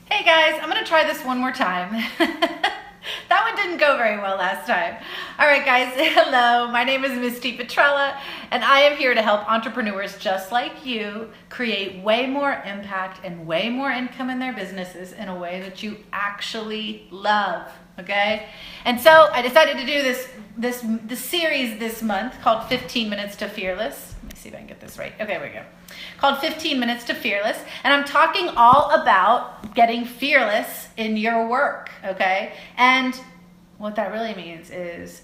Hey guys, I'm gonna try this one more time. That one didn't go very well last time. All right guys, hello, my name is Misty Petrella and I am here to help entrepreneurs just like you create way more impact and way more income in their businesses in a way that you actually love, okay? And so I decided to do this series this month called 15 Minutes to Fearless. Let me see if I can get this right. Okay, here we go. Called 15 Minutes to Fearless. And I'm talking all about getting fearless in your work, okay? And what that really means is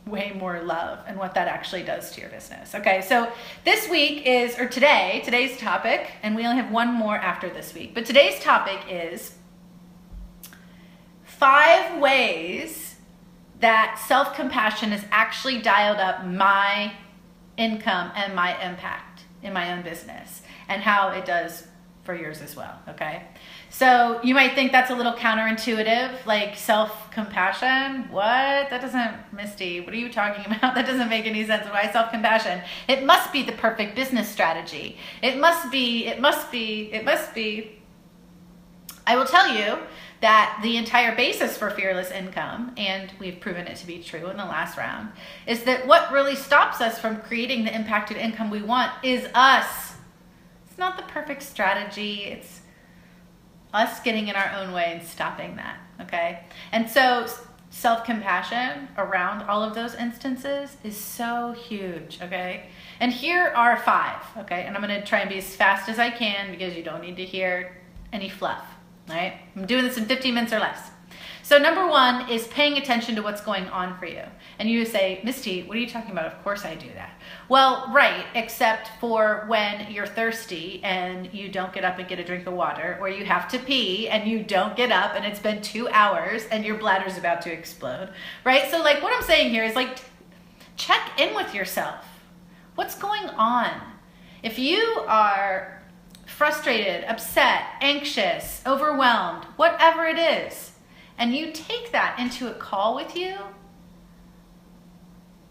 way more love and what that actually does to your business. Okay, so this week is, or today's topic, and we only have one more after this week, but today's topic is 5 ways that self-compassion has actually dialed up my income and my impact in my own business, and how it does for yours as well, okay? So you might think that's a little counterintuitive, like self-compassion. What? That doesn't, Misty, what are you talking about? That doesn't make any sense. Why self-compassion? It must be the perfect business strategy. It must be. I will tell you that the entire basis for fearless income, and we've proven it to be true in the last round, is that what really stops us from creating the impacted income we want is us. It's not the perfect strategy. It's us getting in our own way and stopping that, okay? And so self-compassion around all of those instances is so huge, okay? And here are 5, okay? And I'm gonna try and be as fast as I can because you don't need to hear any fluff. All right, I'm doing this in 15 minutes or less. So number 1 is paying attention to what's going on for you. And you say, Misty, what are you talking about? Of course I do that. Well, right, except for when you're thirsty and you don't get up and get a drink of water, or you have to pee and you don't get up and it's been 2 hours and your bladder's about to explode, right? So like what I'm saying here is like, check in with yourself. What's going on? If you are frustrated, upset, anxious, overwhelmed, whatever it is, and you take that into a call with you,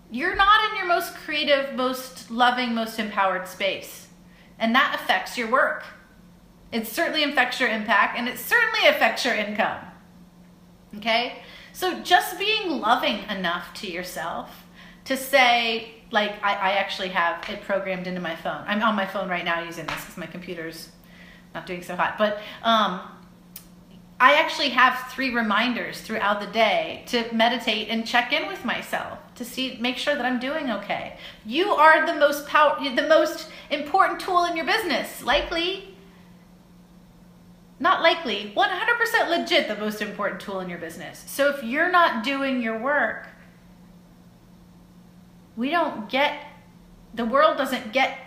you're not in your most creative, most loving, most empowered space. And that affects your work. It certainly affects your impact, and it certainly affects your income. Okay? So just being loving enough to yourself to say, like, I actually have it programmed into my phone. I'm on my phone right now using this because my computer's not doing so hot. But I actually have 3 reminders throughout the day to meditate and check in with myself to make sure that I'm doing okay. You are the most important tool in your business. Likely, not likely, 100% legit the most important tool in your business. So if you're not doing your work, the world doesn't get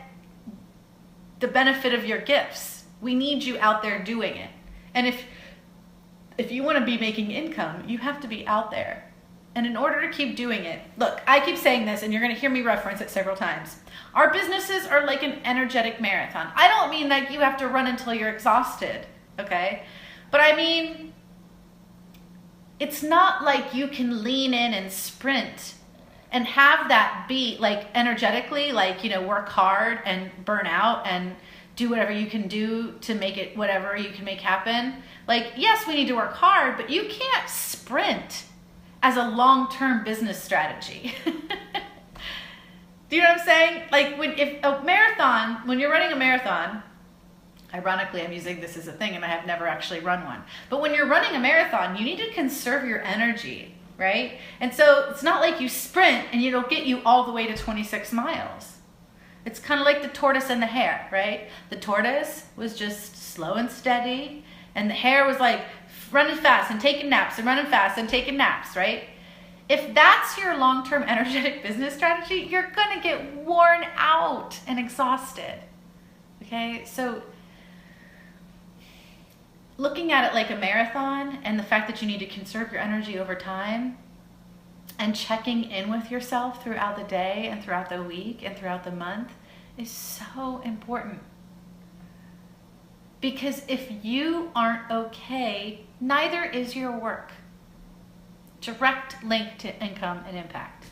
the benefit of your gifts. We need you out there doing it. And if you want to be making income, you have to be out there. And in order to keep doing it, look, I keep saying this and you're going to hear me reference it several times. Our businesses are like an energetic marathon. I don't mean like you have to run until you're exhausted, okay? But I mean, it's not like you can lean in and sprint and have that be like energetically, like, you know, work hard and burn out and do whatever you can do to make it whatever you can make happen. Like, yes, we need to work hard, but you can't sprint as a long-term business strategy. Do you know what I'm saying? Like when you're running a marathon, ironically, I'm using this as a thing and I have never actually run one. But when you're running a marathon, you need to conserve your energy, right? And so it's not like you sprint and it'll get you all the way to 26 miles. It's kind of like the tortoise and the hare, right? The tortoise was just slow and steady, and the hare was like running fast and taking naps and running fast and taking naps, right? If that's your long-term energetic business strategy, you're gonna get worn out and exhausted, okay? So looking at it like a marathon and the fact that you need to conserve your energy over time and checking in with yourself throughout the day and throughout the week and throughout the month is so important. Because if you aren't okay, neither is your work. Direct link to income and impact.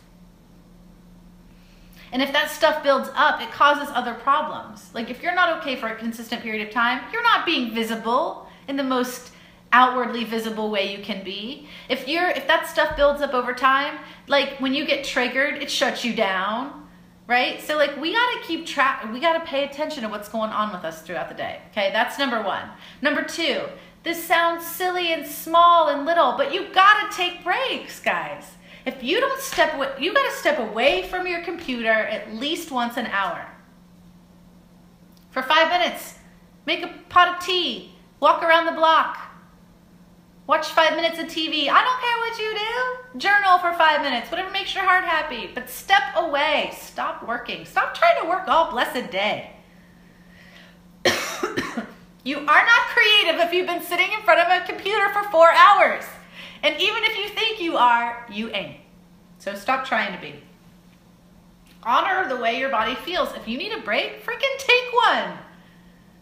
And if that stuff builds up, it causes other problems. Like if you're not okay for a consistent period of time, you're not being visible in the most outwardly visible way you can be. If that stuff builds up over time, like when you get triggered, it shuts you down, right? So like we got to keep track, we got to pay attention to what's going on with us throughout the day. Okay, that's number one. Number two, this sounds silly and small and little, but you got to take breaks, guys. If you don't step away, you got to step away from your computer at least once an hour. For 5 minutes, make a pot of tea, walk around the block, watch 5 minutes of TV. I don't care what you do. Journal for 5 minutes, whatever makes your heart happy. But step away. Stop working. Stop trying to work all blessed day. You are not creative if you've been sitting in front of a computer for 4 hours. And even if you think you are, you ain't. So stop trying to be. Honor the way your body feels. If you need a break, freaking take one.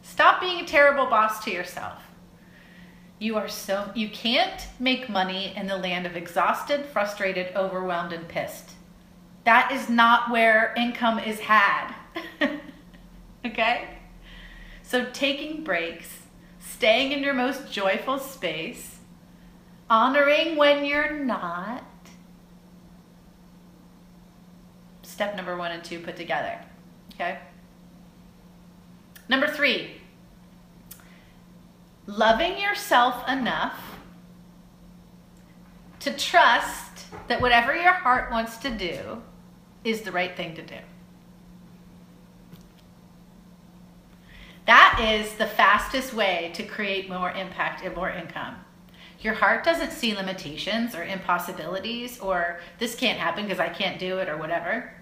Stop being a terrible boss to yourself. You can't make money in the land of exhausted, frustrated, overwhelmed, and pissed. That is not where income is had. Okay? So taking breaks, staying in your most joyful space, honoring when you're not. Step number 1 and 2 put together. Okay? Number 3. Loving yourself enough to trust that whatever your heart wants to do is the right thing to do. That is the fastest way to create more impact and more income. Your heart doesn't see limitations or impossibilities or this can't happen because I can't do it or whatever.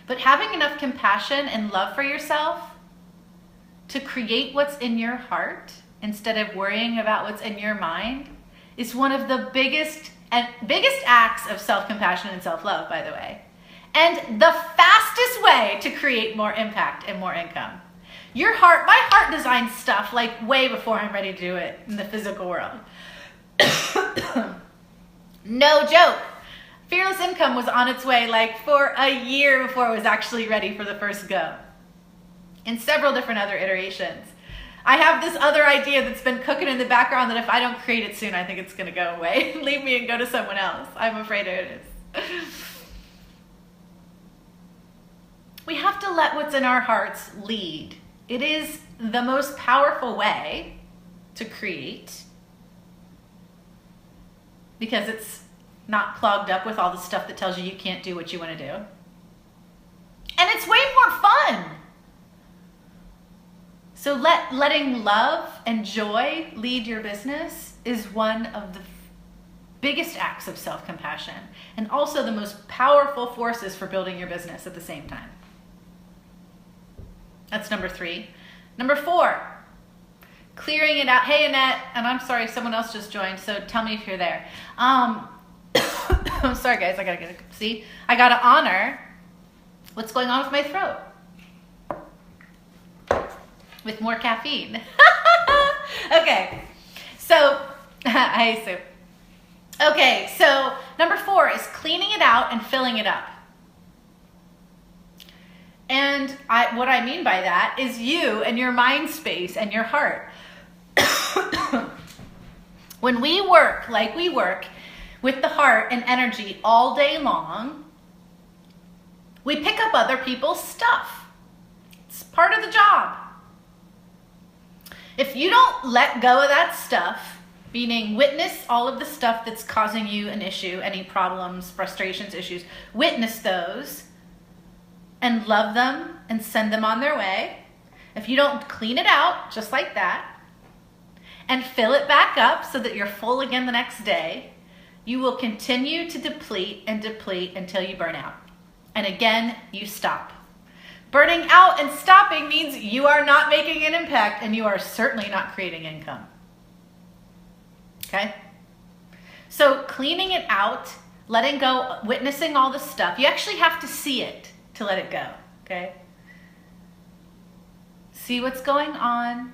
But having enough compassion and love for yourself to create what's in your heart instead of worrying about what's in your mind is one of the biggest acts of self-compassion and self-love, by the way. And the fastest way to create more impact and more income. My heart designs stuff like way before I'm ready to do it in the physical world. No joke. Fearless Income was on its way like for a year before it was actually ready for the first go. In several different other iterations. I have this other idea that's been cooking in the background that if I don't create it soon, I think it's going to go away. Leave me and go to someone else. I'm afraid it is. We have to let what's in our hearts lead. It is the most powerful way to create because it's not clogged up with all the stuff that tells you you can't do what you want to do. And it's way more fun. So letting love and joy lead your business is one of the biggest acts of self-compassion and also the most powerful forces for building your business at the same time. That's number 3. Number 4, clearing it out. Hey, Annette, and I'm sorry, someone else just joined, so tell me if you're there. I'm sorry, guys, I gotta honor what's going on with my throat. With more caffeine. Okay, so, hi, Sue. Okay, so number 4 is cleaning it out and filling it up. And what I mean by that is you and your mind space and your heart. When we work like we work with the heart and energy all day long, we pick up other people's stuff. It's part of the job. If you don't let go of that stuff, meaning witness all of the stuff that's causing you an issue, any problems, frustrations, issues, witness those and love them and send them on their way. If you don't clean it out just like that and fill it back up so that you're full again the next day, you will continue to deplete and deplete until you burn out. And again, you stop. Burning out and stopping means you are not making an impact and you are certainly not creating income. Okay? So cleaning it out, letting go, witnessing all the stuff, you actually have to see it to let it go, okay? See what's going on.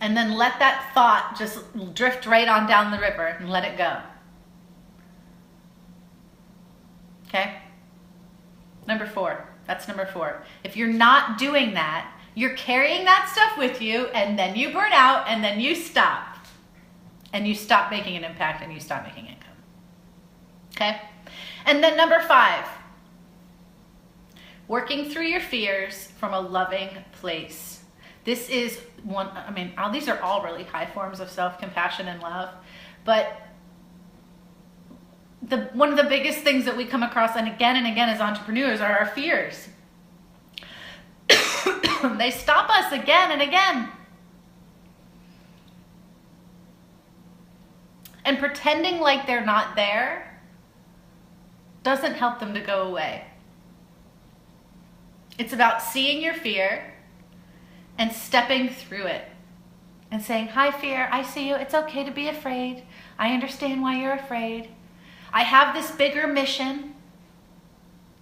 And then let that thought just drift right on down the river and let it go. Okay? Number 4. That's number 4. If you're not doing that, you're carrying that stuff with you, and then you burn out, and then you stop. And you stop making an impact, and you stop making income. Okay? And then number 5, working through your fears from a loving place. This is one, these are all really high forms of self-compassion and love, but one of the biggest things that we come across and again as entrepreneurs are our fears. They stop us again and again. And pretending like they're not there doesn't help them to go away. It's about seeing your fear and stepping through it and saying, hi, fear, I see you. It's okay to be afraid. I understand why you're afraid. I have this bigger mission,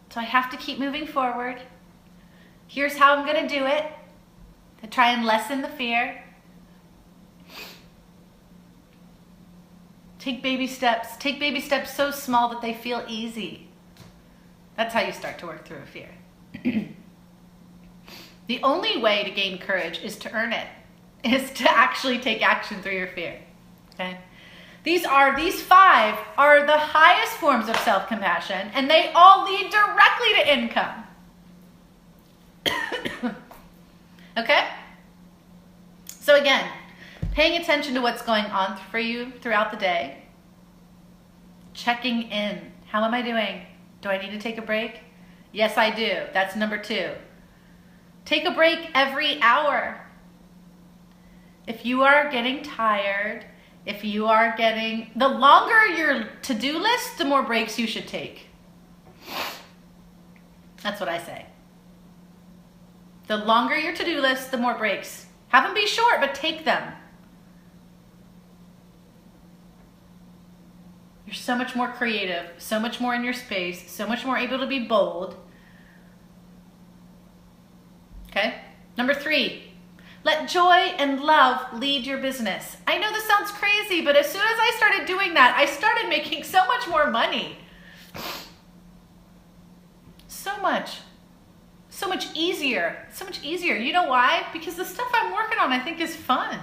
so I have to keep moving forward. Here's how I'm going to do it to try and lessen the fear. Take baby steps. Take baby steps so small that they feel easy. That's how you start to work through a fear. The only way to gain courage is to earn it, is to actually take action through your fear. Okay? These 5 are the highest forms of self-compassion, and they all lead directly to income. Okay? So again, paying attention to what's going on for you throughout the day, checking in. How am I doing? Do I need to take a break? Yes, I do. That's number 2. Take a break every hour. If you are getting tired, the longer your to-do list, the more breaks you should take. That's what I say. The longer your to-do list, the more breaks. Have them be short, but take them. You're so much more creative, so much more in your space, so much more able to be bold. Okay? Number 3, let joy and love lead your business. I know this sounds crazy, but as soon as I started doing that, I started making so much more money. So much easier. So much easier. You know why? Because the stuff I'm working on I think is fun.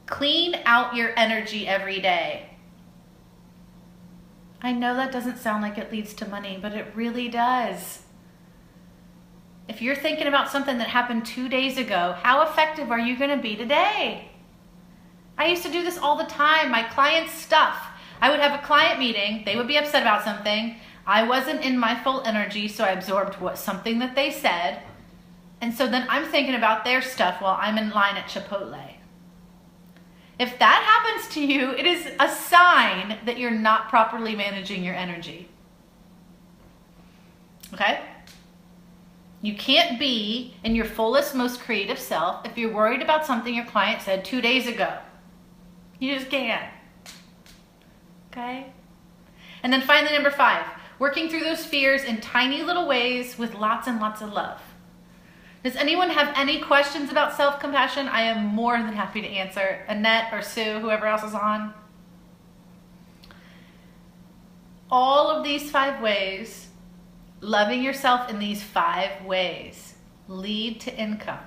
Clean out your energy every day. I know that doesn't sound like it leads to money, but it really does. If you're thinking about something that happened 2 days ago, how effective are you going to be today? I used to do this all the time. My clients' stuff. I would have a client meeting. They would be upset about something. I wasn't in my full energy, so I absorbed something that they said. And so then I'm thinking about their stuff while I'm in line at Chipotle. If that happens to you, it is a sign that you're not properly managing your energy. Okay? You can't be in your fullest, most creative self if you're worried about something your client said 2 days ago. You just can't. Okay? And then finally, number 5, working through those fears in tiny little ways with lots and lots of love. Does anyone have any questions about self-compassion? I am more than happy to answer. Annette or Sue, whoever else is on. All of these 5 ways, loving yourself in these 5 ways, lead to income.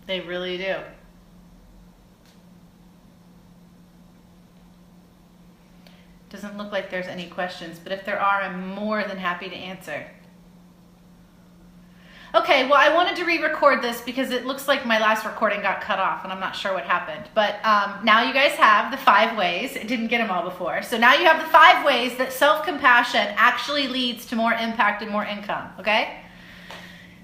They really do. Doesn't look like there's any questions, but if there are, I'm more than happy to answer. Okay, well, I wanted to re-record this because it looks like my last recording got cut off and I'm not sure what happened. But now you guys have the 5 ways. It didn't get them all before. So now you have the 5 ways that self-compassion actually leads to more impact and more income, okay?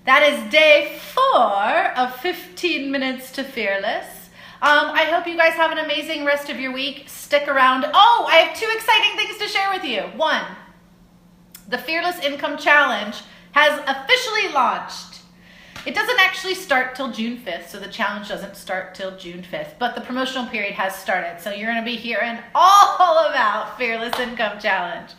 That is day 4 of 15 Minutes to Fearless. I hope you guys have an amazing rest of your week. Stick around. Oh, I have 2 exciting things to share with you. 1, the Fearless Income Challenge has officially launched. It doesn't actually start till June 5th, so the challenge doesn't start till June 5th, but the promotional period has started, so you're going to be hearing all about Fearless Income Challenge.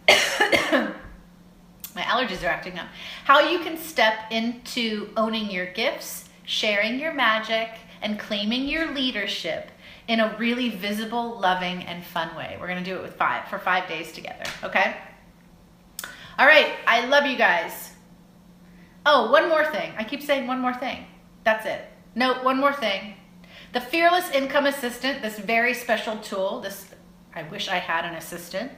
My allergies are acting up. How you can step into owning your gifts, sharing your magic, and claiming your leadership in a really visible, loving, and fun way. We're going to do it for 5 days together, okay? All right, I love you guys. Oh, one more thing. I keep saying one more thing. That's it. No, one more thing. The Fearless Income Assistant, this very special tool, I wish I had an assistant.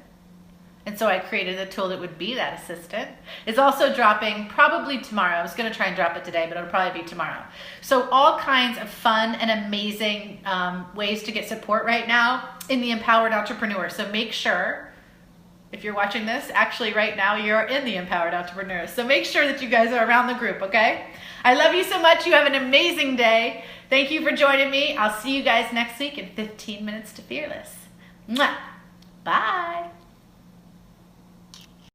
And so I created a tool that would be that assistant. It's also dropping probably tomorrow. I was going to try and drop it today, but it'll probably be tomorrow. So all kinds of fun and amazing ways to get support right now in the Empowered Entrepreneur. So make sure, if you're watching this, actually right now you're in the Empowered Entrepreneur. So make sure that you guys are around the group, okay? I love you so much. You have an amazing day. Thank you for joining me. I'll see you guys next week in 15 Minutes to Fearless. Mwah. Bye.